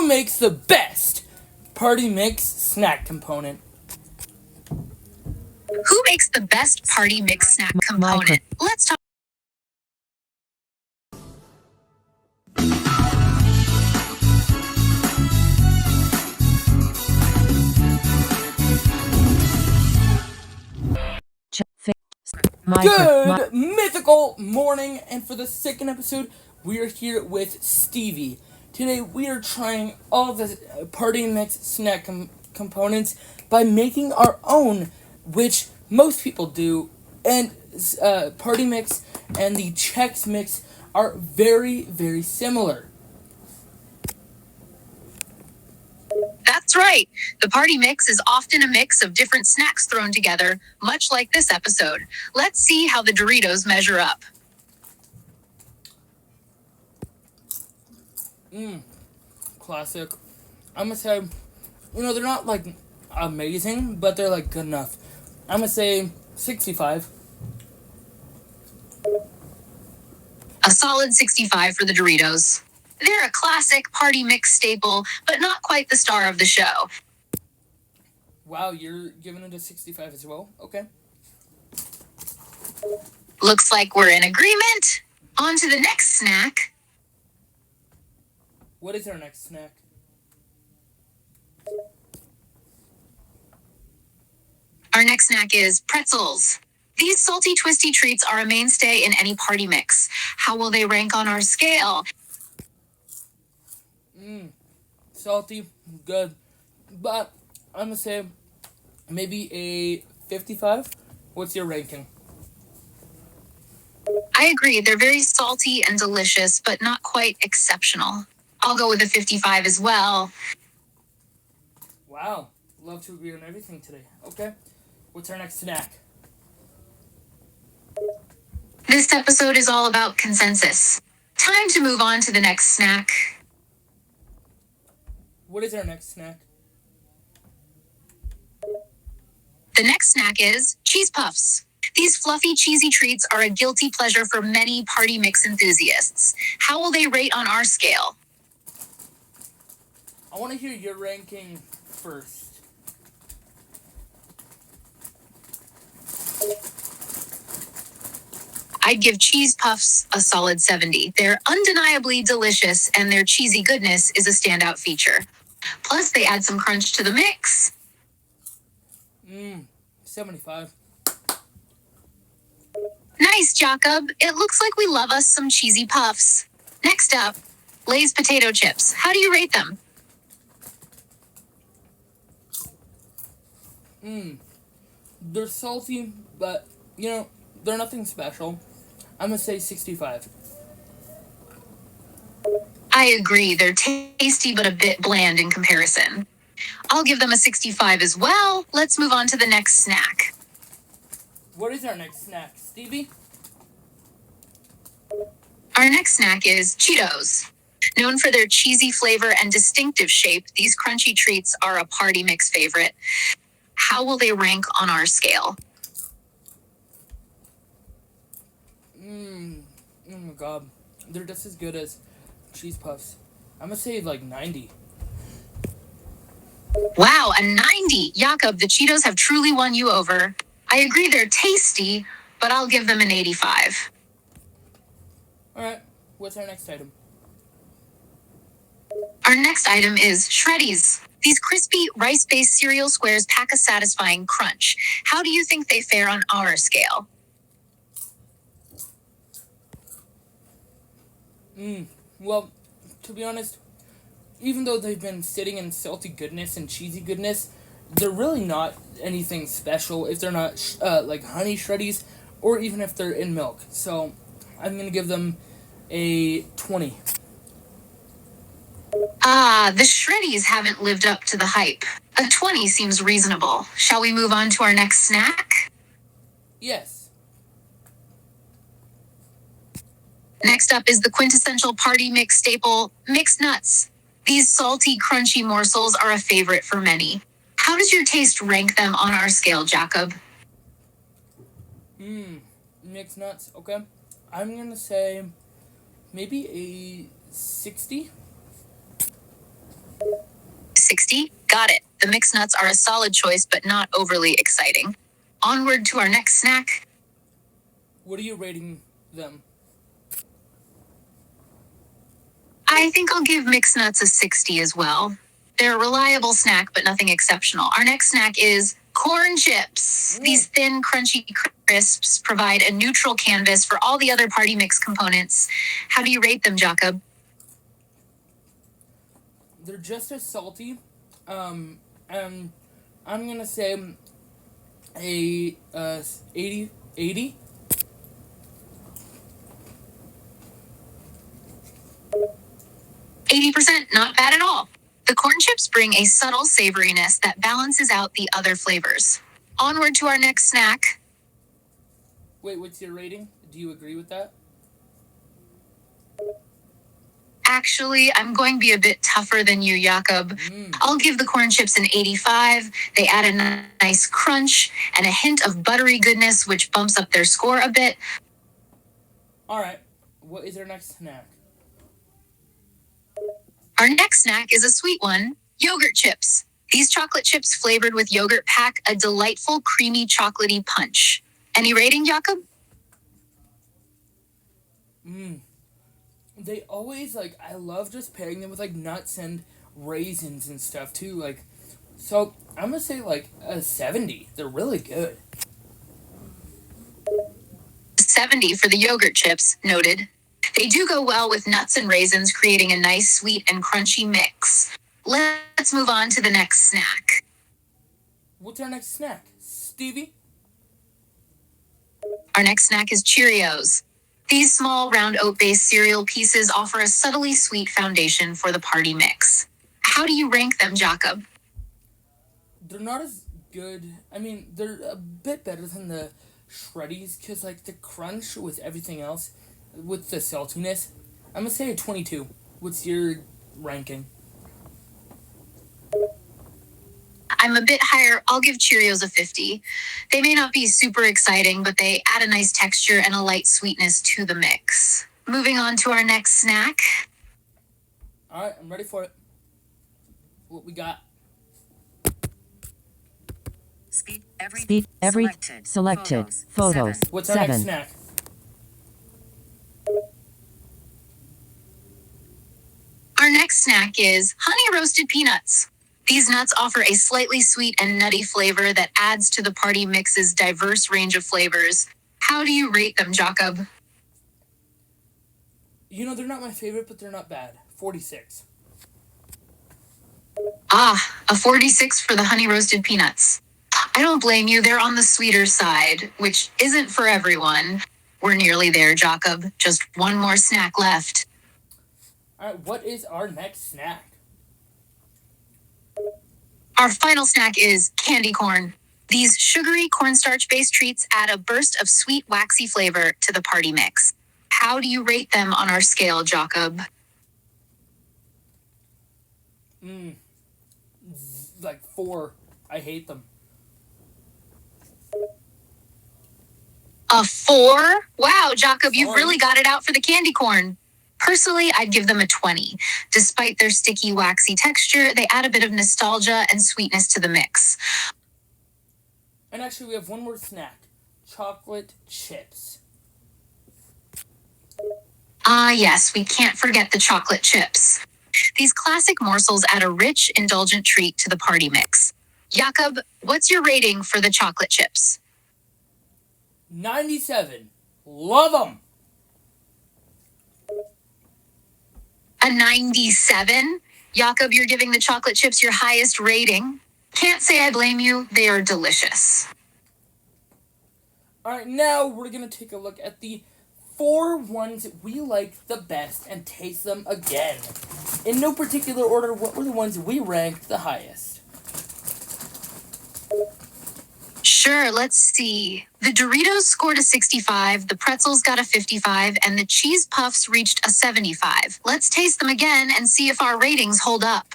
Who makes the best party mix snack component? Who makes the best party mix snack component? Let's talk. Good mythical morning, and for the second episode, we are here with Stevie. Today, we are trying all the party mix snack components by making our own, which most people do. And party mix and the Chex Mix are very, very similar. That's right. The party mix is often a mix of different snacks thrown together, much like this episode. Let's see how the Doritos measure up. Classic. I'm gonna say, they're not like amazing, but they're like good enough. I'm gonna say 65. A solid 65 for the Doritos. They're a classic party mix staple, but not quite the star of the show. Wow, you're giving it a 65 as well? Okay. Looks like we're in agreement. On to the next snack. What is our next snack? Our next snack is pretzels. These salty, twisty treats are a mainstay in any party mix. How will they rank on our scale? Salty, good. But I'm gonna say maybe a 55. What's your ranking? I agree, they're very salty and delicious, but not quite exceptional. I'll go with a 55 as well. Wow, love to agree on everything today. Okay, what's our next snack? This episode is all about consensus. Time to move on to the next snack. What is our next snack? The next snack is cheese puffs. These fluffy, cheesy treats are a guilty pleasure for many party mix enthusiasts. How will they rate on our scale? I want to hear your ranking first. I'd give cheese puffs a solid 70. They're undeniably delicious, and their cheesy goodness is a standout feature. Plus, they add some crunch to the mix. 75. Nice, Jacob. It looks like we love us some cheesy puffs. Next up, Lay's potato chips. How do you rate them? They're salty, but, they're nothing special. I'm gonna say 65. I agree, they're tasty but a bit bland in comparison. I'll give them a 65 as well. Let's move on to the next snack. What is our next snack, Stevie? Our next snack is Cheetos. Known for their cheesy flavor and distinctive shape, these crunchy treats are a party mix favorite. How will they rank on our scale? Oh my god. They're just as good as cheese puffs. I'm gonna say like 90. Wow, a 90! Jakob, the Cheetos have truly won you over. I agree they're tasty, but I'll give them an 85. Alright, what's our next item? Our next item is Shreddies. These crispy, rice-based cereal squares pack a satisfying crunch. How do you think they fare on our scale? Well, to be honest, even though they've been sitting in salty goodness and cheesy goodness, they're really not anything special if they're not like honey shreddies, or even if they're in milk. So I'm gonna give them a 20. The Shreddies haven't lived up to the hype. A 20 seems reasonable. Shall we move on to our next snack? Yes. Next up is the quintessential party mix staple, mixed nuts. These salty, crunchy morsels are a favorite for many. How does your taste rank them on our scale, Jacob? Mixed nuts, okay. I'm gonna say maybe a 60. 60? Got it. The mixed nuts are a solid choice, but not overly exciting. Onward to our next snack. What are you rating them? I think I'll give mixed nuts a 60 as well. They're a reliable snack, but nothing exceptional. Our next snack is corn chips. These thin, crunchy crisps provide a neutral canvas for all the other party mix components. How do you rate them, Jacob? They're just as salty. And I'm gonna say a 80. 80? %, not bad at all. The corn chips bring a subtle savoriness that balances out the other flavors. Onward to our next snack. Wait, what's your rating? Do you agree with that? Actually, I'm going to be a bit tougher than you, Jakob. I'll give the corn chips an 85. They add a nice crunch and a hint of buttery goodness, which bumps up their score a bit. Alright, what is our next snack? Our next snack is a sweet one, yogurt chips. These chocolate chips flavored with yogurt pack a delightful, creamy, chocolatey punch. Any rating, Jakob? They always, I love just pairing them with, nuts and raisins and stuff, too. So, I'm gonna say, a 70. They're really good. 70 for the yogurt chips, noted. They do go well with nuts and raisins, creating a nice sweet and crunchy mix. Let's move on to the next snack. What's our next snack? Stevie? Our next snack is Cheerios. These small, round oat-based cereal pieces offer a subtly sweet foundation for the party mix. How do you rank them, Jacob? They're not as good. I mean, they're a bit better than the Shreddies, because, the crunch with everything else, with the saltiness, I'm gonna say a 22. What's your ranking? I'm a bit higher. I'll give Cheerios a 50. They may not be super exciting, but they add a nice texture and a light sweetness to the mix. Moving on to our next snack. Alright, I'm ready for it. What we got? Speed every selected photos. What's our next snack? Our next snack is honey roasted peanuts. These nuts offer a slightly sweet and nutty flavor that adds to the party mix's diverse range of flavors. How do you rate them, Jacob? They're not my favorite, but they're not bad. 46. A 46 for the honey roasted peanuts. I don't blame you. They're on the sweeter side, which isn't for everyone. We're nearly there, Jacob. Just one more snack left. Alright, what is our next snack? Our final snack is candy corn. These sugary cornstarch-based treats add a burst of sweet, waxy flavor to the party mix. How do you rate them on our scale, Jacob? 4. I hate them. A 4? Wow, Jacob, you've Sorry. really got it out for the candy corn. Personally, I'd give them a 20. Despite their sticky, waxy texture, they add a bit of nostalgia and sweetness to the mix. And actually, we have one more snack. Chocolate chips. Yes, we can't forget the chocolate chips. These classic morsels add a rich, indulgent treat to the party mix. Jacob, what's your rating for the chocolate chips? 97. Love them. A 97? Jacob, you're giving the chocolate chips your highest rating. Can't say I blame you. They are delicious. Alright, now we're going to take a look at the 4 ones we like the best and taste them again. In no particular order, what were the ones we ranked the highest? Sure, let's see. The Doritos scored a 65, the pretzels got a 55, and the cheese puffs reached a 75. Let's taste them again and see if our ratings hold up.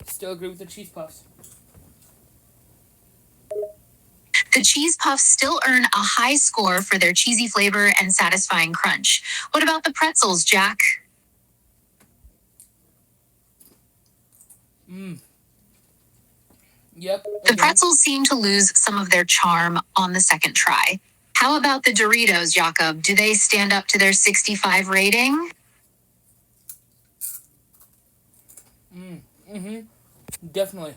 Still agree with the cheese puffs. The cheese puffs still earn a high score for their cheesy flavor and satisfying crunch. What about the pretzels, Jack? Yep. The Okay. pretzels seem to lose some of their charm on the second try. How about the Doritos, Jakob? Do they stand up to their 65 rating? Definitely.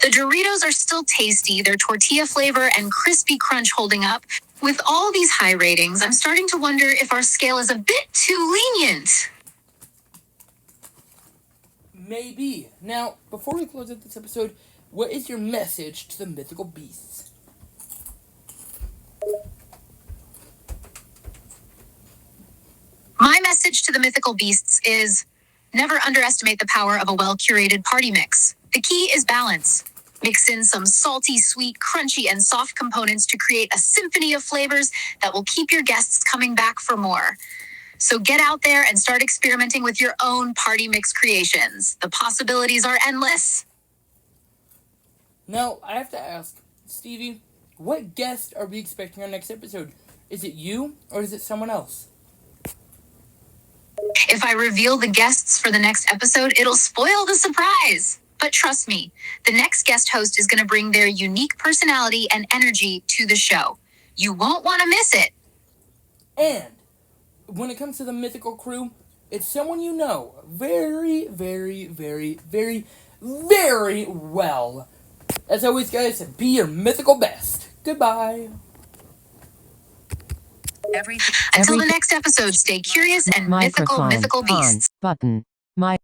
The Doritos are still tasty, their tortilla flavor and crispy crunch holding up. With all these high ratings, I'm starting to wonder if our scale is a bit too lenient. Maybe. Now, before we close out this episode, what is your message to the mythical beasts? My message to the mythical beasts is never underestimate the power of a well-curated party mix. The key is balance. Mix in some salty, sweet, crunchy, and soft components to create a symphony of flavors that will keep your guests coming back for more. So get out there and start experimenting with your own party mix creations. The possibilities are endless. Now, I have to ask, Stevie, what guest are we expecting on next episode? Is it you, or is it someone else? If I reveal the guests for the next episode, it'll spoil the surprise. But trust me, the next guest host is going to bring their unique personality and energy to the show. You won't want to miss it. And when it comes to the mythical crew, it's someone you know very, very, very, very, very well. As always, guys, be your mythical best. Goodbye. Until the next episode, stay curious and mythical Microphone beasts. on button. My